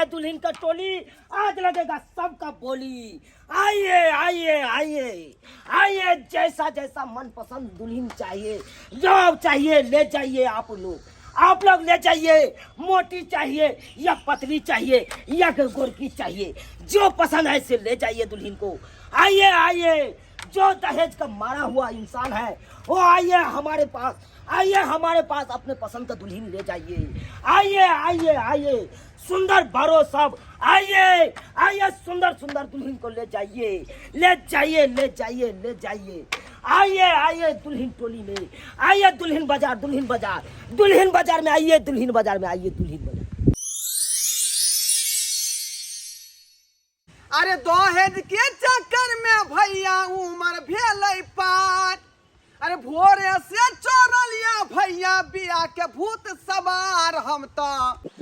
दुल्हन का टोली, आज लगेगा सबका बोली। आइए आइए आइए आइए, जैसा जैसा मनपसंद दुल्हन चाहिए, जो चाहिए ले जाइए। आप लोग ले जाइए। मोटी चाहिए या पतली चाहिए या गोरकी चाहिए, जो पसंद है से ले जाइए दुल्हन को। आइए आइए, जो दहेज का मारा हुआ इंसान है वो आइए हमारे पास, आइए हमारे पास, अपने पसंद का दुल्हन ले जाइए। आइए आइए आइए, सुंदर भरो सब, आइए आइए, सुंदर सुंदर दुल्हन को ले जाइए, ले जाइए ले जाइए ले जाइए। आइए आइए दुल्हन टोली में, आइए दुल्हन बाजार, दुल्हन बाजार, दुल्हन बाजार में आइए, दुल्हन बाजार में आइए, दुल्हन बाजार। अरे दहेज के चक्कर में भैया उमर भेलै पार। अरे भोरे से चोरलिया भैया बिया के भूत सवार। हम तो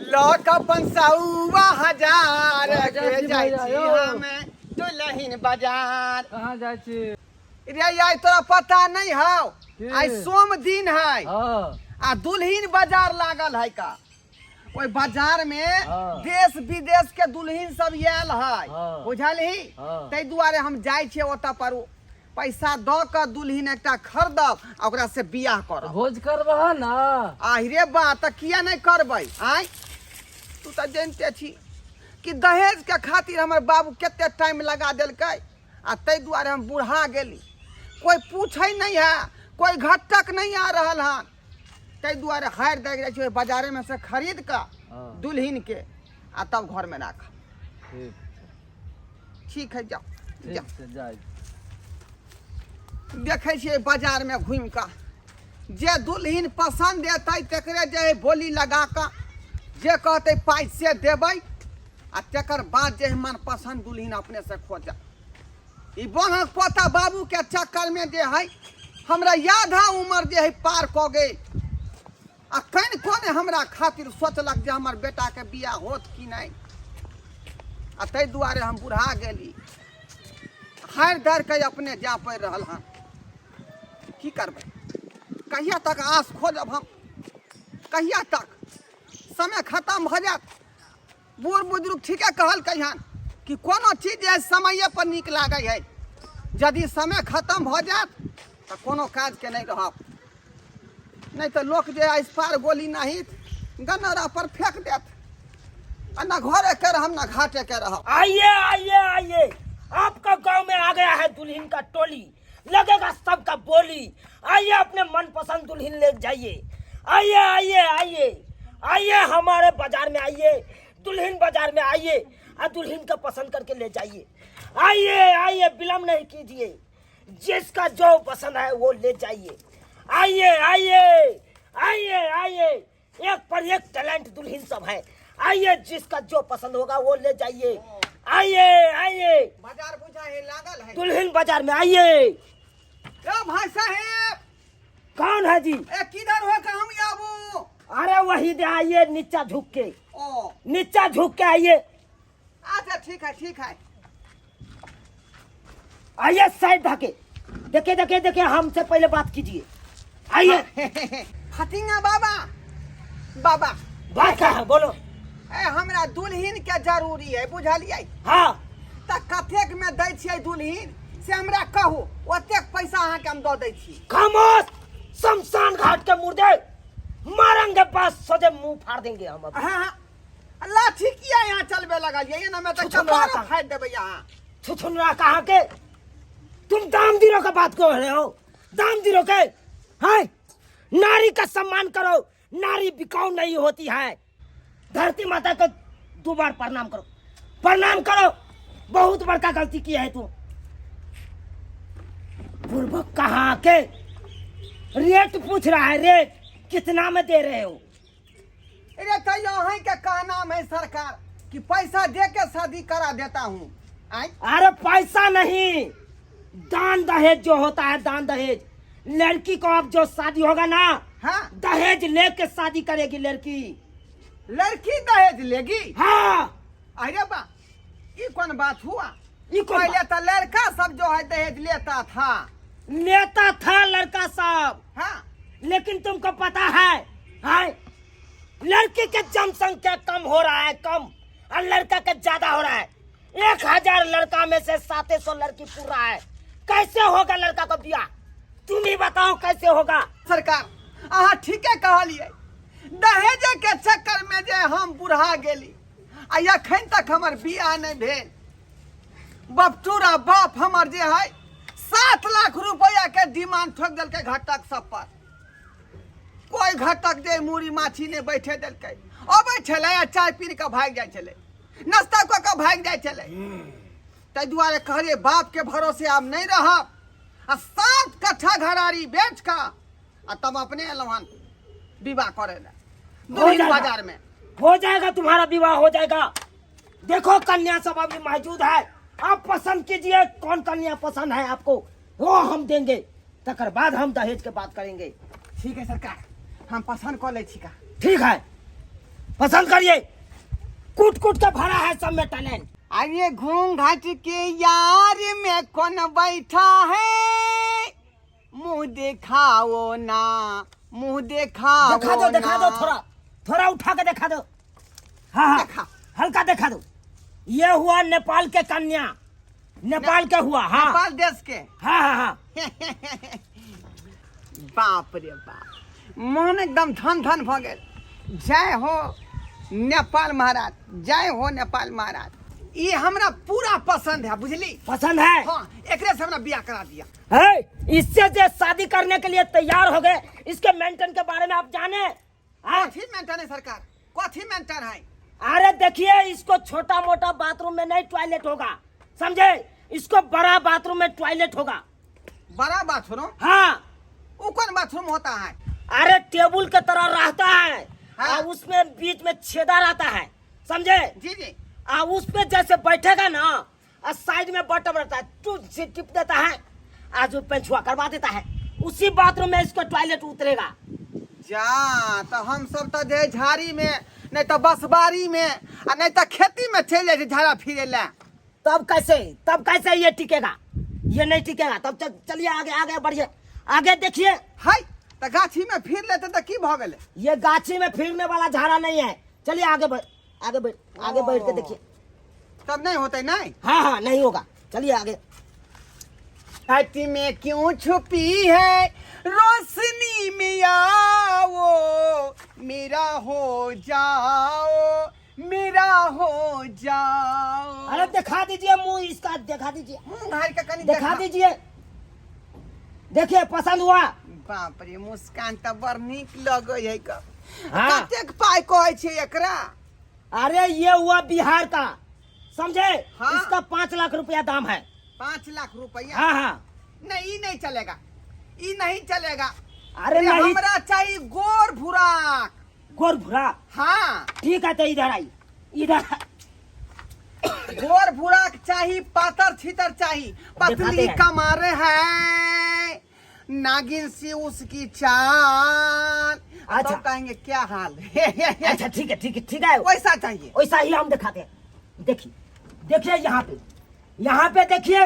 लौक अपन 100,000 के जाइ छी हमें दुल्हन बाजार। कहाँ जाइ छी रे यार, तोरा पता नहीं हौ? आज सोम दिन है हाँ आ दुल्हन बाजार लागल है का। ओइ बाजार में हाँ। देश विदेश के दुल्हन सब आयल है, हाँ। बुझलही? हाँ। तै दुआरे हम जाइ छियै ओतऽ पर पैसा दऽ कऽ दुल्हन एकटा खरीदब आ ओकरा से बियाह करब। भोज करबह ना। आहिरे बा, तऽ किया नहीं करबै? आय तू तऽ जानते छी कि दहेज के खातिर हमर बाबू कते टाइम लगा देलकै, आ तै दुआरे हम बूढ़ा गेली। कोई पूछे नहीं है, कोई घटक नहीं आ रहल हन। तै दुआरे हारि दे जाइ छै बाजारे में से खरीद कऽ हाँ। दुल्हन के आ तब घर में राख। ठीक ठीक है, जाओ ठीक जाओ। से जाइ। देखै छियै बाजार में घूमि कऽ, जे दुल्हन पसंद एतै तकरे जे है बोली लगा कऽ, जे कहतै पाइ से देबै, आ तकर बाद जे है मन पसंद दुल्हन अपने से खोजत। ई बनक पोता बाबू के चक्कर में जे है हमरा आधा उम्र जे है पार कऽ गेल। आ कनि कोने हमरा खातिर सोचलक जे हमर बेटा के बियाह होत कि नहीं, आ तै दुआरे हम बुढ़ा गेली। हारि धर के अपने जा पड़ि रहल हन। की करबै? कहिया तक आस खोजब हम? कहिया तक? समय खत्म भऽ जायत। बूढ़ बुजुर्ग ठीके कहलकै हन कि कोनो चीज जे समय पर नीक लागै है। यदि समय खत्म भऽ जायत तऽ कोनो काज के नहीं रहब। नहीं तो लोक जे इस पार गोली नाहित गन्नरा पर फेंक देत, आ ना घरे के रहब ना घाटे के रहब। आइए आइए आइए, आपका गांव में आ गया है दुल्हन का टोली, लगेगा सबका बोली। आइए अपने मनपसंद दुल्हन ले जाइए। आइए आइए आइए आइए, हमारे बाजार में आइए, दुल्हन बाजार में आइए, और दुल्हन का पसंद करके ले जाइए। आइए आइए, विलम्ब नहीं कीजिए, जिसका जो पसंद है वो ले जाइए। आइए आइए आइए आइए, एक पर एक टैलेंट दुल्हन सब है। आइए, जिसका जो पसंद होगा वो ले जाइए। आइए आइए, बाजार बुझा है लागल है। दुल्हन बाजार में आइए। ए भाई साहेब, कौन है जी? ए किधर हो के हम आबू? अरे वही दे, आइए नीचा झुक के, ओ नीचा झुक के आइए। अच्छा ठीक है ठीक है। आइए साइड ढके, देखिए देखिए देखिए, हमसे पहले बात कीजिए। आइए। फतिंगा बाबा, बाबा बात क्या है, बोलो। ए हमरा दुल्हन के जरूरी है, बुझलियै? हाँ, त कतेक में दै छियै दुल्हन से हमरा कहू, ओतेक पैसा अहाँ के हम दऽ दै छी। खामोश, शमशान घाट के मुर्दे मारेंगे, पास सोचे मुंह फाड़ देंगे हम अब। हाँ लाठी किया यहाँ चलबे लगलियै? एना में तो छुछुनरा कपार फाड़ि देबै यहाँ। छुछुनरा कहाँ के? तुम दामदीरों का बात कर रहे हो? दामदीरों के हैं? नारी का सम्मान करो, नारी बिकाऊ नहीं होती है। धरती माता को 2 बार प्रणाम करो, प्रणाम करो। बहुत बड़का गलती किया है तुम। बुर्बक कहाँ के? रेट पूछ रहा है, रेट कितना में दे रहे हो? अरे तो यहाँ के कहना है सरकार कि पैसा दे के शादी करा देता हूँ। अरे पैसा नहीं, दान दहेज जो होता है, दान दहेज। लड़की को अब जो शादी होगा ना, हाँ दहेज लेके शादी करेगी लड़की। लड़की दहेज लेगी? हाँ। अरे बा, ये कौन बात हुआ? ये कौन पहले बात? तो लड़का सब जो है दहेज लेता था। लेता था लड़का सब, हाँ लेकिन तुमको पता है लड़की के जनसंख्या कम हो रहा है, कम। और लड़का का ज्यादा हो रहा है। 1000 लड़का में से 700 लड़की पूरा है। कैसे होगा लड़का का ब्याह? तुम ही बताओ कैसे होगा? सरकार अहाँ ठीके कहलिए, दहेज के चक्कर में जे हम बुढ़ा गेली आ अखन तक हमर बियाह नहीं भेल। बपटूरा बाप हमर जे है 7 लाख रुपया के डिमांड ठोक देलकै घटक सब पर। कोई घटक जे मूड़ी माछी ने बैठे देलकै, अबै छलै आ चाय पी के भाग जाइ छलै, नाश्ता कऽ के भाग जाइ छलै। ताहि दुआरे कहलिए बाप के भरोसे आब नहीं रहब आ 7 कट्ठा घरारी बेच का आ तब अपने एलहुँ हन विवाह करे ला दुल्हिन बाजार में। हो जाएगा, तुम्हारा विवाह हो जाएगा। देखो कन्या सब अभी मौजूद है, आप पसंद कीजिए कौन कन्या पसंद है आपको, वो हम देंगे। तकर बाद हम दहेज के बात करेंगे। ठीक है सरकार, हम पसंद कर ले छी का। ठीक है, पसंद करिए। कूट कूट के भरा है सब में टैलेंट। अरे घूंघट के यार में कौन बैठा है, मुंह दिखाओ ना, मुंह दिखाओ दिखा दो, दिखा दो, ना। थोड़ा थोड़ा उठा के दिखा दो। हाँ हाँ, दिखा। हल्का दिखा दो। ये हुआ नेपाल के कन्या, नेपाल के हुआ। हाँ नेपाल देश के। हाँ हाँ हाँ। बाप रे बाप, मन एकदम धन धन भ गेल। जय हो नेपाल महाराज, जय हो नेपाल महाराज। ये हमरा पूरा पसंद है, बुझली? पसंद है? हाँ, एकरे से हमरा बियाह करा दिया। है, इससे जो शादी करने के लिए तैयार हो गए, इसके मेंटेन के बारे में आप जाने? हाँ? कथी मेंटेन है सरकार, कथी मेंटेन है? अरे देखिए, इसको छोटा मोटा बाथरूम में नहीं टॉयलेट होगा, समझे? इसको बड़ा बाथरूम में टॉयलेट होगा। बड़ा बाथरूम? हाँ। वो कौन बाथरूम होता है? अरे टेबल के तरह रहता है। हाँ। और उसमें बीच में छेदा रहता है, समझे? जी जी। उस पे जैसे बैठेगा ना, और साइड में बटन रहता है, टू से टिप देता है, आज वो पेंचुआ करवा देता है। उसी बाथरूम में इसको टॉयलेट उतरेगा। जा तो हम सब तो जे झाड़ी में, नहीं तो बसबारी में, और नहीं तो खेती में चले जाए झाड़ा फिरे ला। तब कैसे ये टिकेगा? ये नहीं टिकेगा। तब चलिए आगे आगे बढ़िए, आगे देखिए। हाय तो गाछी में फिर लेते तो की भ गेले? ये गाछी में फिरने वाला झाड़ा नहीं है। चलिए आगे बढ़, आगे बैठ के देखिए। तब नहीं होते नहीं? हाँ हाँ, नहीं होगा। चलिए आगे। छाती में क्यों छुपी है रोशनी में आओ, मेरा हो जाओ, मेरा हो जाओ। अरे दिखा दीजिए मुंह इसका, दिखा दीजिए, मुंह घाल के कनी दिखा दीजिए। देखिए पसंद हुआ? बाप रे, मुस्कान तो बड़ नीक लगे है। हाँ। कतेक पाई कहै छै एकरा? अरे ये हुआ बिहार का, समझे? हाँ। इसका 5 लाख रुपया दाम है। 5 लाख रुपया? हाँ हाँ। नहीं, ये नहीं चलेगा, ये नहीं चलेगा। अरे नहीं। हमरा चाहिए गोर भुराक। गोर भुरा? हाँ, ठीक है, तो इधर आई, इधर। गोर भुराक चाहिए, पातर छितर चाहिए, पतली दिखाते हैं। कमर है, नागिन सी उसकी चाल। अच्छा। तो कहेंगे क्या हाल अच्छा ठीक है, ठीक है, ठीक है, वैसा चाहिए। वैसा ही हम दिखाते हैं। देखिए देखिए, यहाँ पे देखिए,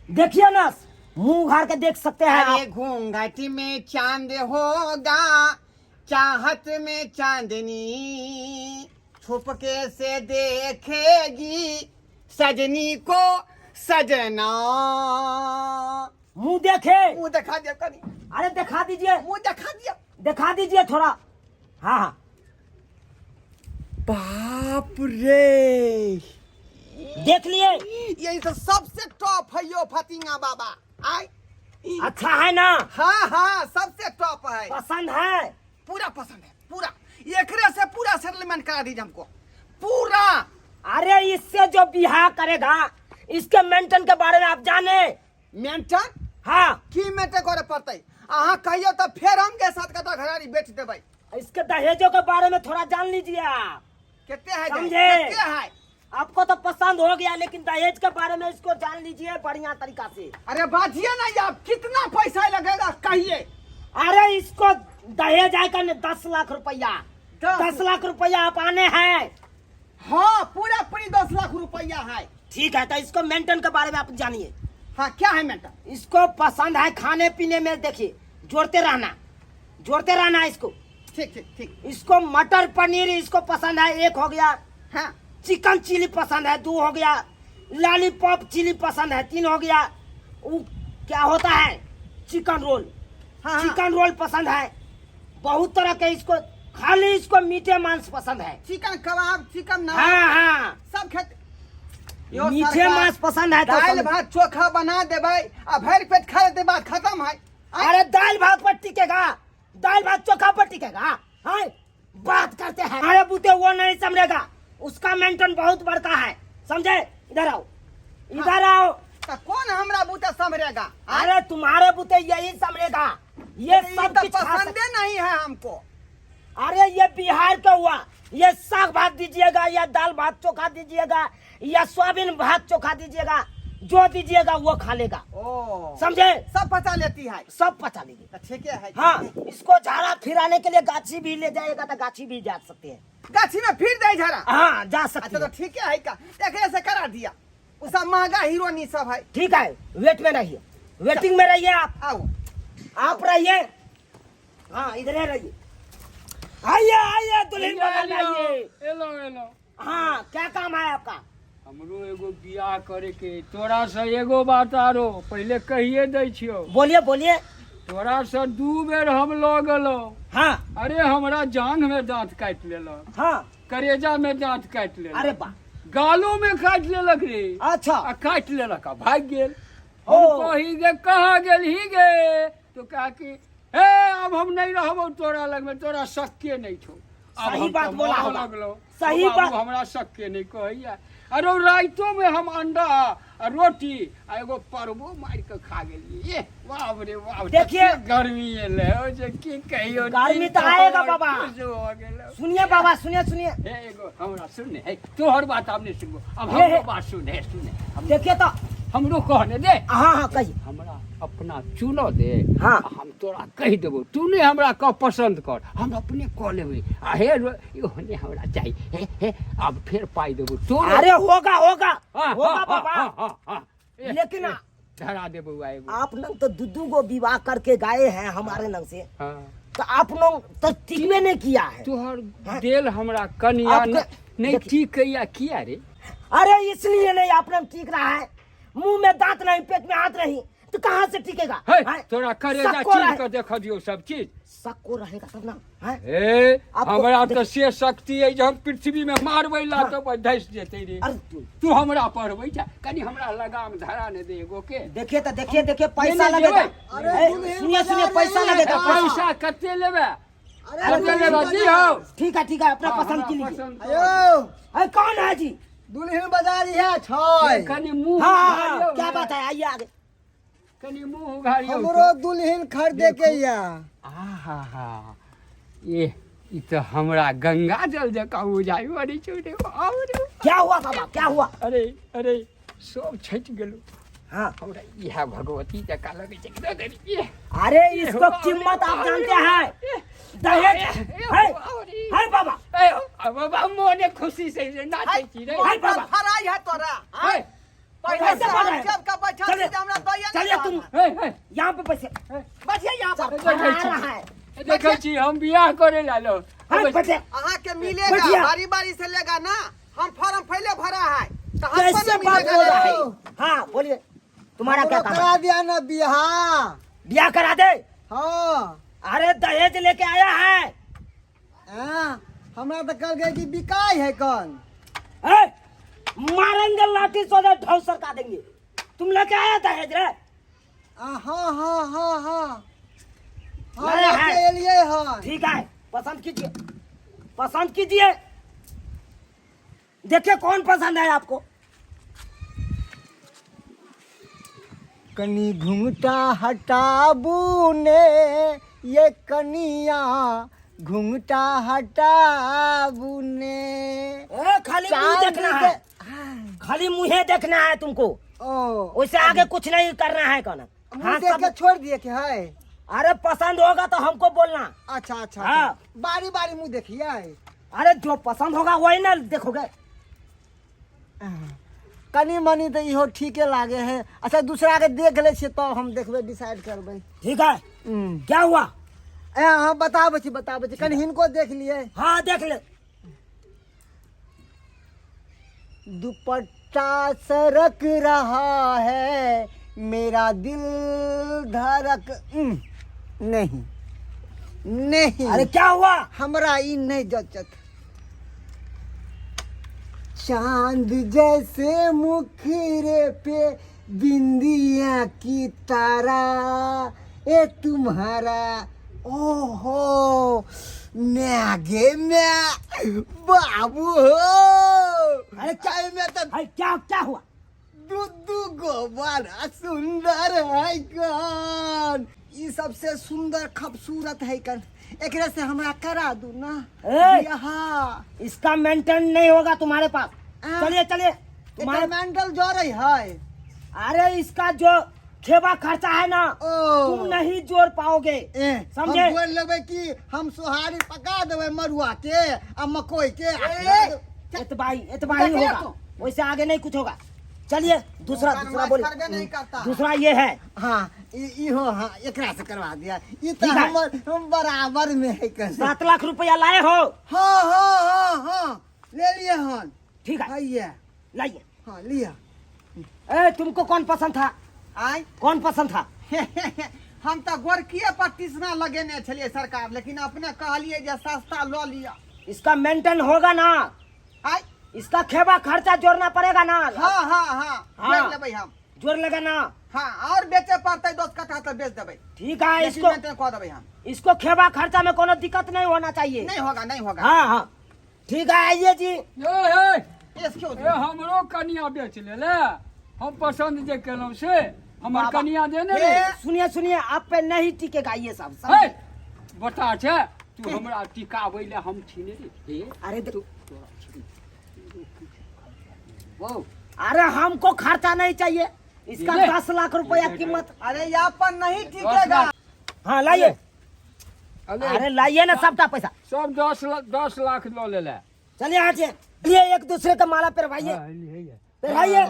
देखिए ना, मुंह उघाड़ के देख सकते हैं अरे आप। घूंघट में चांद होगा, चाहत में चांदनी, छुपके से देखेगी सजनी को सजना। मुंह देखे? मुंह दिखा दिया कनी। अरे दिखा दीजिए, मुंह दिखा दिया। दिखा दीजिए थोड़ा। हाँ हाँ। बाप रे, देख लिए? ये तो सबसे टॉप है यो फतिंगा बाबा। आय अच्छा है ना? हाँ हाँ, सबसे टॉप है। पसंद है? पूरा पसंद है, पूरा। एकरे से पूरा सेटलमेंट करा दीजिए हमको, पूरा। अरे इससे जो बिहार करेगा, इसके मेंटेन के बारे में आप जाने? मेंटेन? हाँ। की मेंटेन करे पड़ते? अहाँ कहियो तो फिर हम के साथ कता घरारी बेच देबै। इसके दहेजों के बारे में थोड़ा जान लीजिए आप। कितने है? समझे? कितने है? आपको तो पसंद हो गया, लेकिन दहेज के बारे में इसको जान लीजिए बढ़िया तरीका से। अरे बाजिए ना आप, कितना पैसा लगेगा कहिए। अरे इसको दहेज आएगा न 10 लाख रुपया। 10 10 लाख रुपया आप आने हैं। हाँ, पूरा पूरी 10 लाख रुपया है। ठीक है, तो इसको मेंटेन के बारे में आप जानिए। हाँ, क्या है मेंटेन? इसको पसंद है खाने पीने में, देखिए जोड़ते रहना इसको। ठीक ठीक ठीक। इसको मटर पनीर इसको पसंद है, एक हो गया। हाँ चिकन चिली पसंद है, 2 हो गया। लॉलीपॉप चिली पसंद है, 3 हो गया। वो क्या होता है, चिकन रोल, हाँ हाँ। चिकन रोल पसंद है। बहुत तरह के इसको, खाली इसको मीठे मांस पसंद है। चिकन कबाब, चिकन नान हाँ हाँ, सब खेत। मीठे मांस पसंद है तो दाल सब- भात चोखा बना देबै आ भर पेट खा लेते, बात खत्म है। अरे दाल भात पर टिकेगा, दाल भात चोखा पर टिकेगा। हाँ, बात करते हैं। अरे बूते वो नहीं समझेगा, उसका मेंटेन बहुत बड़का है, समझे? इधर आओ, इधर आओ। तो कौन हमरा बूते संभरेगा? अरे तुम्हारे बुते यही समझेगा, ये सब तो कुछ खा पसंद नहीं है हमको। अरे ये बिहार का हुआ, ये साग भात दीजिएगा या दाल भात चोखा दीजिएगा या सोयाबीन भात चोखा दीजिएगा, जो दीजिएगा वो खा लेगा, ओ समझे? सब पता लेती है। सब पचा लेगी। तो ठीक है। हाँ, इसको झाड़ा फिराने के लिए गाछी भी ले जाएगा तो गाछी भी जा सकते हैं। गाछी में फिर दे झरा। हाँ, जा सकते अच्छा तो हैं। ठीक है का, देखने से करा दिया। वो सब महंगा हीरोनी सब है। ठीक है, वेट में रहिए, वेटिंग में रहिए आओ आप रहिए। हाँ, इधर ही रहिए। आइए आइए दुल्हन बगल में आइए। Hello hello. हाँ, क्या काम है आपका? हमरो एगो बियाह करे के, तोरा से एगो बात आरो पहले कहिए दै छियो। बोलिए बोलिए। तोरा से 2 बेर हम लऽ गेलो। हाँ अरे हमरा जांघ में दांत काट लेलक, हाँ, करेजा में दांत काट लेलक, अरे वाह, गालों में काट लेलक रे। अच्छा। आ काट लेलक आ भाग गेल। ओ। हम कही गे कहाँ गेल ही गे, तो कहा कि हे अब हम नहीं रहबो तोरा लग में, तोरा शक्के नहीं छो। अब सही हम बात तो बोला मारऽ होगा। लगलो। सही ओ बाबू, बात। हमरा शक्के नहीं कहैया। अरे राइतो में हम अंडा आ रोटी आ एगो परबो मार के खा गेलिए। ये बाप रे बाप, देखिए। कते गर्मी एले हो जे की कहियो। गर्मी दिन तो आएगा तोहर बाबा। खुश हो गेलो। सुनिए बाबा, सुनिए सुनिए। हे एगो हमरा सुन, हे तोहर बात हम नहीं सुनबो, अब हे, हे। हमरो बात सुन, हे सुन। देखिए तो। हमरो कहने दे। हाँ हाँ, कहिए। हमरा अपना चुनो दे। हाँ। हम तोरा कह देबो, तू ने हमरा कह पसंद कर, हम अपने कह लेबै। आ हे ओहने हमरा चाहिए, हे हे अब फिर पाई देबो तोरा। अरे होगा होगा, हाँ, होगा हाँ, बाबा। हाँ, हाँ, हाँ। लेकिन धरा देबो एगो। आप लोग तो दुदू को विवाह करके गए हैं हमारे नंग से, हाँ। तो आप लोग तो टिकवे नहीं किया है। तोहर दिल हमरा कनिया आपके- नहीं देखिए। ठीक किया किया रे। अरे इसलिए नहीं आप लोग ठीक रहा है, मुंह में दांत नहीं, पेट में हाथ नहीं, तो कहाँ से टिकेगा? हे हैं? तोरा करेजा सबको चीर रहे- के देख दियो सब चीज। सबको रहेगा तब ना, हैं? ए आपको- हमरा तो से शक्ति है जे हम पृथ्वी में मारबै ला तो पर धस जेतै रे। अरे तू हमरा पढ़बै जा, कनी हमरा लगाम धरा ने दे एगो के। देखिए तो देखिए देखिए, पैसा नहीं लगेगा। देबै। अरे ए, दुल्हन सुनिए सुनिए, बाजार पैसा नहीं है। लगेगा, पैसा। पैसा कते लेबे? अरे कते लेबे दियो। ठीक है, अपना हाँ, पसंद हमरा की लीजिए। पसंद कर। आयो अरे कौन है जी? दुल्हन बाजार है छै। कनी मुंह हाँ हाँ उघारियो हाँ, क्या ना। बात है, आइए आगे। कनी मुंह उघारियो। हमरो दुल्हन खरीदे के या। आहा, ये ई तो हमरा गंगा जल जका बुझाई बड़ी छोटे बाप रे। क्या हुआ बाबा, क्या हुआ? अरे अरे सब छट गेलो। हाँ, हमरा यह भगवती जका लगे छै कि दे ये। अरे इसको कीमत आप जानते हैं, दहेज है बाबा। ए बाबा मोने खुशी से नाचै छी रे। हाय बाबा। फराई है तोरा। हे कैसे बोल रहे हैं? जब का बैठा चलिए, से हमरा दया चलिए तुम हे यहाँ पे बैठिए, बैठिए यहाँ पर। देखै छी। आ रहा है। देखै छी हम बियाह करे लालो। हाँ, बैठिए। अहाँ के मिलेगा, बैठिए। बारी बारी से लेगा ना। हम फॉर्म पहले भरा है तो हमको कैसे नहीं बात मिलेगा बोल रहा ना। है? हाँ बोलिए, तुम्हारा क्या काम है? करा दिया ना बिहार। ब्याह करा दे। हाँ अरे दहेज लेके आया है। हमरा तो कल गए कि बिकाई है कौन। ए, मारेंगे लाठी सोजा ढोल सरका देंगे। तुम लेके आया दहेज रे? हाँ हाँ हाँ हाँ लाया है। लेके एलिए है। ठीक है, पसंद कीजिए, पसंद कीजिए। देखिए कौन पसंद है आपको। कनी घूंघटा हटाबू ने ये कनिया, घूंघटा हटाबू ने। ए, खाली मुंह देखना है, खाली मुंहे देखना है तुमको, ओ वैसे आगे कुछ नहीं करना है कहना। मुंह हाँ, देख के सब- छोड़ दिए के है। अरे पसंद होगा तो हमको बोलना। अच्छा अच्छा हाँ। अच्छा। बारी बारी मुंह देखिए। अरे जो पसंद होगा वही ना देखोगे। कनी मनी तो इहो ठीके लागे है। अच्छा दूसरा के देख ले छिए तो हम देखबे डिसाइड करबे। ठीक है, क्या हुआ? हाँ बताबे छी कनी हिनको देख लिए। हाँ देख ले। दुपट्टा सरक रहा है मेरा दिल धड़क नहीं नहीं। अरे क्या हुआ? हमरा ई नहीं जचत। चांद जैसे मुखरे पे बिंदिया की तारा ए तुम्हारा ओहो मैगे मैं बाबू हो। अरे क्या में तो अरे क्या हुआ? दूधू को बड़ा सुंदर है कन। ई सबसे सुंदर खूबसूरत है कन। एकरे से हमरा करा दू ना। ए! हाँ इसका मेंटेन नहीं होगा तुम्हारे पास। चलिए चलिए तुम्हारे मेंटल जो रही है। अरे इसका जो खेबा खर्चा है ना ओ तुम नहीं जोड़ पाओगे। समझे? हम बोल लेबे कि हम सोहारी पका देबे मरुआ के आ मकोई के। इतबाही होगा, वैसे आगे नहीं कुछ होगा। चलिए दूसरा बोलिए। नहीं करता। दूसरा ये है। हाँ ई हो। हाँ एकरा से करवा दिया। ई तो ठीक है। हम बराबर में है कर। 7 लाख रुपया लाए हो? हाँ हाँ हाँ हाँ ले लिए हन। ठीक है ये लाइए। हाँ लिया। ए तुमको कौन पसंद था? आय कौन पसंद था? हम तो गोरकिए पर तीसरा लगेने छलिए सरकार, लेकिन अपने कहलिए जे सस्ता लो लिया। इसका मेंटेन होगा ना? आय इसका खेबा खर्चा जोड़ना पड़ेगा ना? हाँ हाँ हाँ हाँ। जोड़ लेबै हम। जोड़ लगा ना? हाँ और बेचे पड़ते 10 कट्ठा तो बेच देबै। ठीक है। इसको कह देबै हम। इसको खेबा खर्चा में कोनो दिक्कत नहीं होना चाहिए। नहीं होगा नहीं होगा। हाँ हाँ ठीक है आइए जी। इसको हमरो कनिया बेच ले हम पसंद जे केलहुँ से हमर बाबा। कनिया देने रे। सुनिए आप पे नहीं टिकेगा ये सब हे, समझे? बता छे तू हमरा टिकाबै ले हम छी ने रे। अरे तू वो अरे हमको खर्चा नहीं चाहिए। इसका ले। 10 लाख रुपया कीमत। अरे यहाँ पर नहीं टिकेगा। हाँ लाइए। अरे अरे लाइए ना सबका पैसा। सब 10 लाख लो ले ले। चलिए आज ये एक दूसरे का माला पहनवाइए। पहनाइए।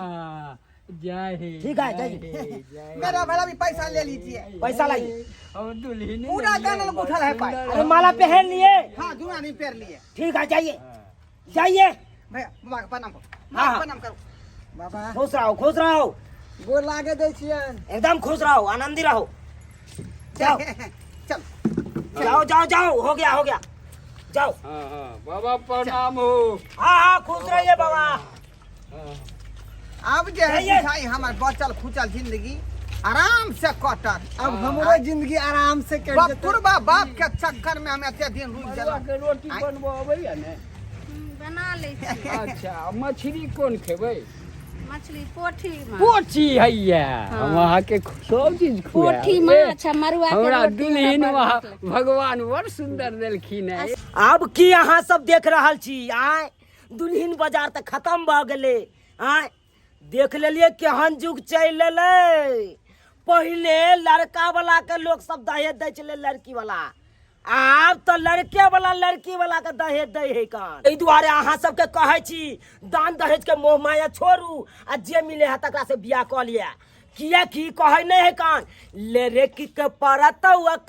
जय हे ठीक है, जाइए। मेरा वाला भी पैसा ले लीजिए। पैसा लाइए। और दुल्हन पूरा जानल उठल है पाई। अरे माला पहन लिए। हाँ जुआ नहीं पैर लिए। ठीक है जाइए जाइए। भैया बाबा के प्रणाम करो। हाँ। प्रणाम करो। बाबा खुश रहो गोर लागे दै छियन। एकदम खुश रहो आनंदी रहो। जाओ चल जाओ हो गया जाओ। हाँ हाँ बाबा प्रणाम हो। हाँ खुश रहिए बाबा। अब जे है जाइए। बुझाई हमर बचल खुचल जिंदगी आराम से कटत। अब हमरो जिंदगी आराम से कट जते। बपुरबा बाप के चक्कर में हम एते दिन रुक बाबा गेलहुं। के रोटी बनबो अबैया ने? बना ले छी। अच्छा मछली कोन खेबै? मछली पोठी माछ। पोठी हैया वहाँ के सब चीज खुआ। पोठी माछ आ मरुआ के हमरा रोटी दुल्हन बड़ वहाँ नीक लगै। भगवान बड़ सुंदर देलखिन है। अब की अहाँ सब देख रहल छी आय दुल्हिन बाजार तक खत्म भ गेले। आय देख लेलिए केहन युग चल लेले। पहले लड़का वाला के लोग सब दहेज दै छले लड़की वाला। आब तो लड़के वाला के दहेज दै है कान। एहि दुआरे अहाँ सबके कहै छी दान दहेज के मोह माया छोड़ू आ जे मिले है तकरा से बियाह क लिया। किया की कहै नहीं है कान ले रे की के परत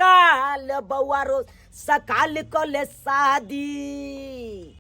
काल बउआ रो सकाल को ले शादी।